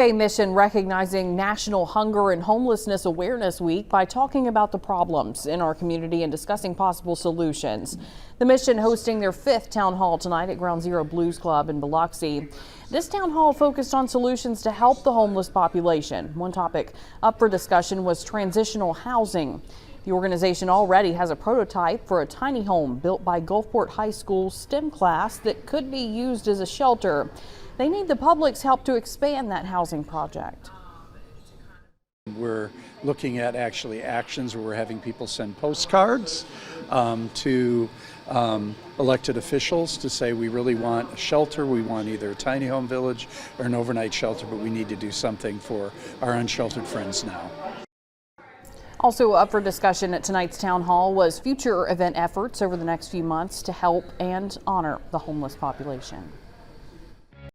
A mission recognizing National Hunger and Homelessness Awareness Week by talking about the problems in our community and discussing possible solutions. The mission hosting their 5th town hall tonight at Ground Zero Blues Club in Biloxi. This town hall focused on solutions to help the homeless population. One topic up for discussion was transitional housing. The organization already has a prototype for a tiny home built by Gulfport High School's STEM class that could be used as a shelter. They need the public's help to expand that housing project. We're looking at actually actions where we're having people send postcards to elected officials to say we really want a shelter, we want either a tiny home village or an overnight shelter, but we need to do something for our unsheltered friends now. Also up for discussion at tonight's town hall was future event efforts over the next few months to help and honor the homeless population.